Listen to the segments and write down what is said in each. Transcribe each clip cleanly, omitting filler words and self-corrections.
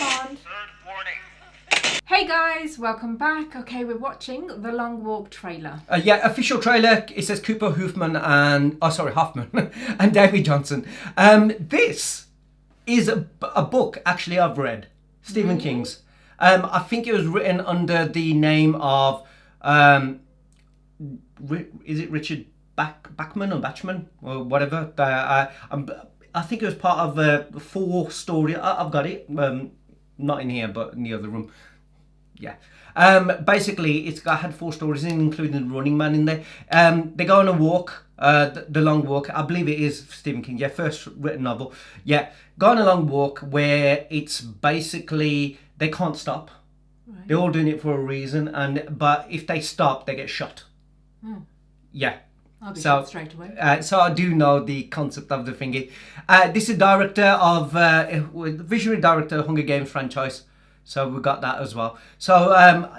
pond. Hey guys, welcome back. Okay, we're watching The Long Walk trailer. Yeah, official trailer. It says Cooper Hoffman and David Johnson. This is a book actually I've read, Stephen King's. I think it was written under the name of is it Richard Bachman or Batchman or whatever? I think it was part of a 4 story. I've got it. Not in here, but in the other room. Yeah. Basically, I had 4 stories in, including the Running Man in there. They go on a walk, the Long Walk. I believe it is Stephen King. Yeah, first written novel. Yeah, go on a long walk where it's basically they can't stop. Right. They're all doing it for a reason, but if they stop, they get shot. Yeah. I'll be shot straight away. So I do know the concept of the thingy. This is director of visionary director Hunger Games franchise. So we got that as well. So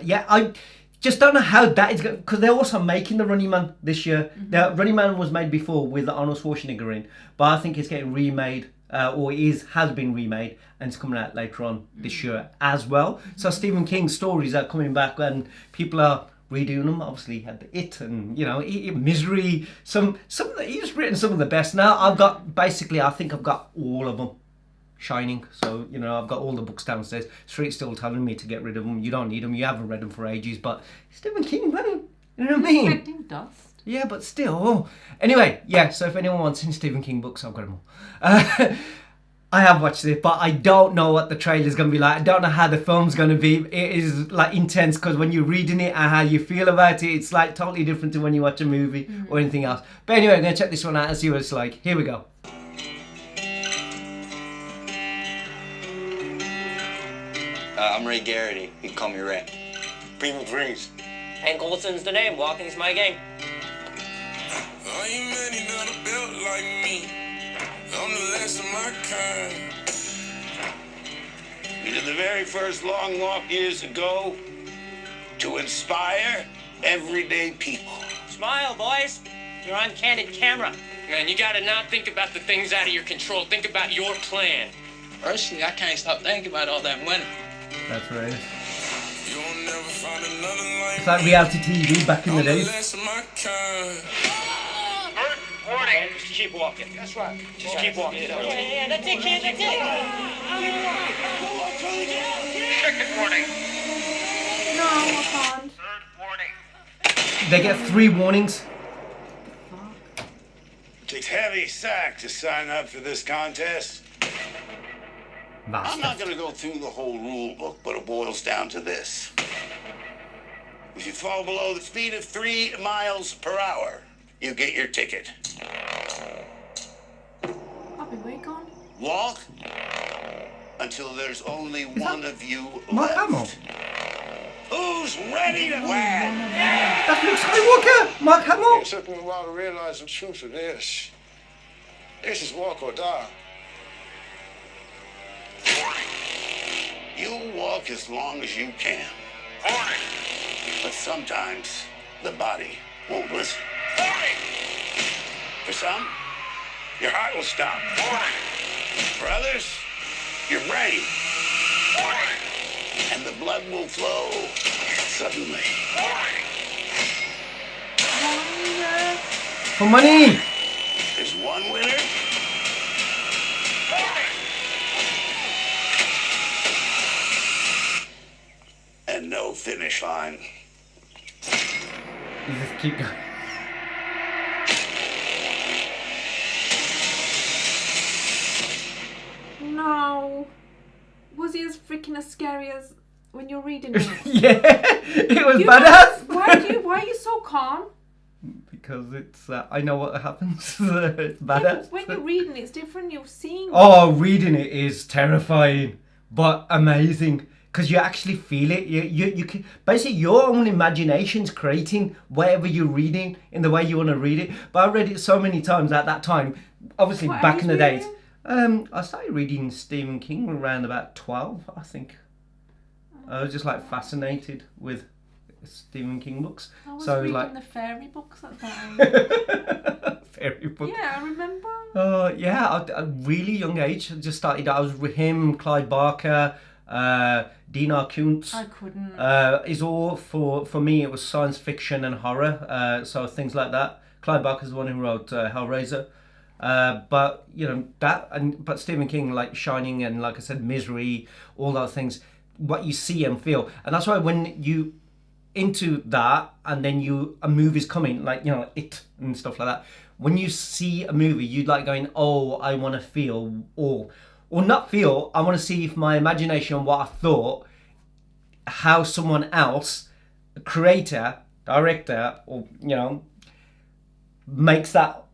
yeah, I just don't know how that is going, because they're also making the Running Man this year. The Running Man was made before with Arnold Schwarzenegger in, but I think it's getting remade, or has been remade, and it's coming out later on this year as well. So Stephen King's stories are coming back, and people are redoing them. Obviously, he had the It and Misery. He's written some of the best. Now I think I've got all of them. Shining, so I've got all the books downstairs. Street's still telling me to get rid of them. You don't need them. You haven't read them for ages, but Stephen King, man, you know what I mean? Collecting dust. Yeah, but still. Anyway, yeah. So if anyone wants any Stephen King books, I've got them all. I have watched it, but I don't know what the trailer's going to be like. I don't know how the film's going to be. It is like intense, because when you're reading it and how you feel about it, it's like totally different to when you watch a movie or anything else. But anyway, I'm going to check this one out and see what it's like. Here we go. I'm Ray Garrity. You can call me Ray. People dreams. Hank Olson's the name. Walking's my game. Are you many that are built like me? I'm the last of my kind. We did the very first long walk years ago to inspire everyday people. Smile, boys. You're on candid camera. Man, you gotta not think about the things out of your control. Think about your plan. Personally, I can't stop thinking about all that money. That's right. You'll never find another like It's like reality TV back in the days. last of my kind. Warning. Just keep walking. That's right. Just keep walking. Yeah, that's it, kid. That's it. Second warning. No, pond. Third warning. They get 3 warnings. It takes heavy sack to sign up for this contest. I'm not going to go through the whole rule book, but it boils down to this. If you fall below the speed of 3 miles per hour, you get your ticket. Bobby, where you gone? Walk until there's only one of you Mark left. Hamill. Who's ready to win? That's Luke Skywalker. Mark Hamill. It took me a while to realize the truth of this. This is walk or die. You walk as long as you can. But sometimes the body won't listen. For some, your heart will stop. For others, your brain. And the blood will flow suddenly. For money. There's one winner. And no finish line. You just keep going. No. Was he as freaking as scary as when you're reading it? Yeah, it was badass. Why are you so calm? Because it's I know what happens. It's badass. When you're reading it's different. You're seeing. Oh, reading it is terrifying, but amazing. Because you actually feel it. You can basically your own imagination's creating whatever you're reading in the way you want to read it. But I read it so many times at that time. Obviously, What back age in the were you days. in? I started reading Stephen King around about 12, I think. I was just like fascinated with Stephen King books. I was so reading like the fairy books at that age. fairy book. Yeah, I remember. Yeah, at a really young age. I just started. I was with him, Clive Barker. Dinar Kuntz. I couldn't. Is all for me. It was science fiction and horror. So things like that. Clive Barker's the one who wrote Hellraiser. But but Stephen King, like Shining and like I said, Misery, all those things, what you see and feel, and that's why when you into that and then a movie's coming, like It and stuff like that. When you see a movie, you like going, oh, I want to feel, or not feel. I want to see if my imagination, what I thought, how someone else, a creator, director, or makes that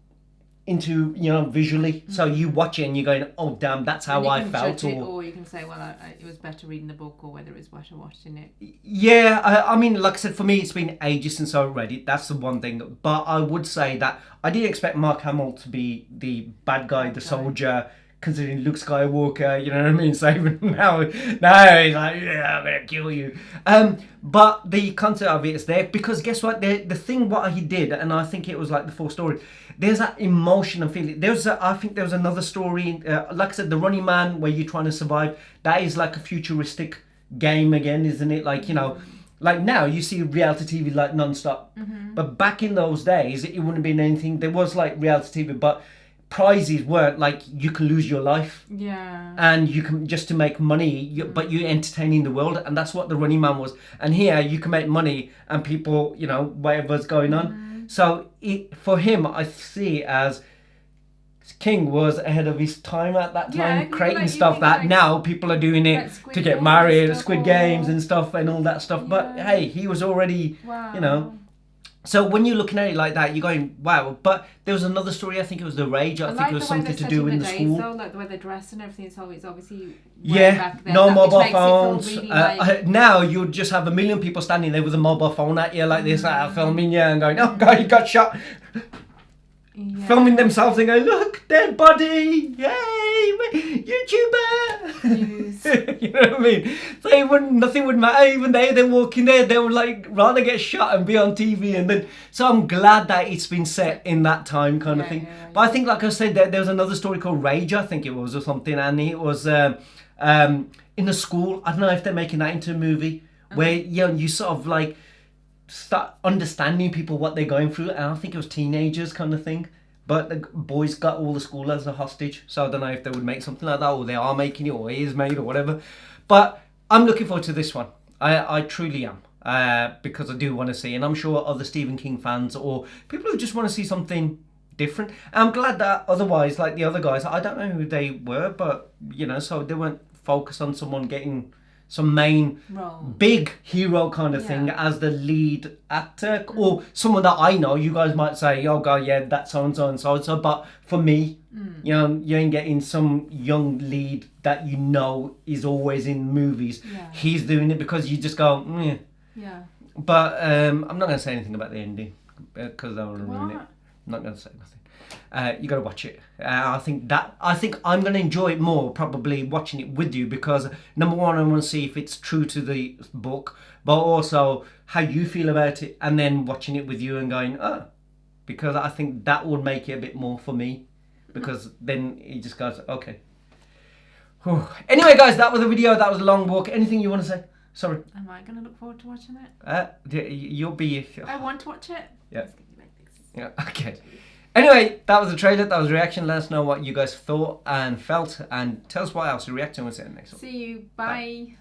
into visually. So you watch it and you're going, oh damn, that's how I felt. Or you can say, well, it was better reading the book, or whether it was better watching it. Yeah, I mean, like I said, for me, it's been ages since I read it. That's the one thing. But I would say that I didn't expect Mark Hamill to be the bad guy, the soldier, considering Luke Skywalker, you know what I mean, saving him now. No, he's like, yeah, I'm gonna kill you. But the concept of it is there because guess what? The thing what he did, and I think it was like the full story. There's that emotion and feeling. I think there was another story, like I said, the Running Man, where you're trying to survive. That is like a futuristic game again, isn't it? Like like now you see reality TV like non-stop, but back in those days it wouldn't have been anything. There was like reality TV, but prizes weren't like you can lose your life. Yeah. And you can just to make money, but you're entertaining the world, and that's what the Running Man was. And here you can make money and people, whatever's going on. So for him, I see it as King was ahead of his time at that time, creating stuff that now people are doing it to get married, Squid Games and stuff and all that stuff. Yeah. But hey, he was already, So when you're looking at it like that, you're going, wow. But there was another story, I think it was The Rage. I think it was something to do in the school. Though, like the way they dress and everything, so it's obviously back then, no mobile phones. Really now you'd just have a million people standing there with a mobile phone at you like this, filming you and going, oh God, you got shot. Yeah. Filming themselves and going, look, dead body, yay, YouTuber. You know what I mean? So nothing would matter. Even they're walking there, they would like rather get shot and be on TV. And then, so I'm glad that it's been set in that time kind of thing. Yeah. But I think, like I said, there was another story called Rage, I think it was, or something, and it was in a school. I don't know if they're making that into a movie where you sort of like start understanding people what they're going through, and I think it was teenagers kind of thing, but the boys got all the school as a hostage. So I don't know if they would make something like that, or they are making it, or it is made, or whatever. But I'm looking forward to this one. I truly am, because I do want to see, and I'm sure other Stephen King fans or people who just want to see something different. And I'm glad that otherwise, like the other guys, I don't know who they were, but so they weren't focused on someone getting some main big hero kind of thing as the lead actor, or someone that I know. You guys might say, oh God, yeah, that's so and so and so and so, but for me, you ain't getting some young lead that is always in movies. He's doing it because you just go but I'm not going to say anything about the ending because I want to ruin it. I'm not going to say nothing. You got to watch it. I think I'm going to enjoy it more probably watching it with you, because number one, I want to see if it's true to the book, but also how you feel about it, and then watching it with you and going, because I think that would make it a bit more for me, because then it just goes, okay. Whew. Anyway, guys, that was the video. That was a long walk. Anything you want to say? Sorry. Am I going to look forward to watching it? You'll be. I want to watch it. Yeah. Yeah. Okay. Anyway, that was the trailer, that was the reaction. Let us know what you guys thought and felt, and tell us what else you're reacting to. We'll see you next one. See you. Bye.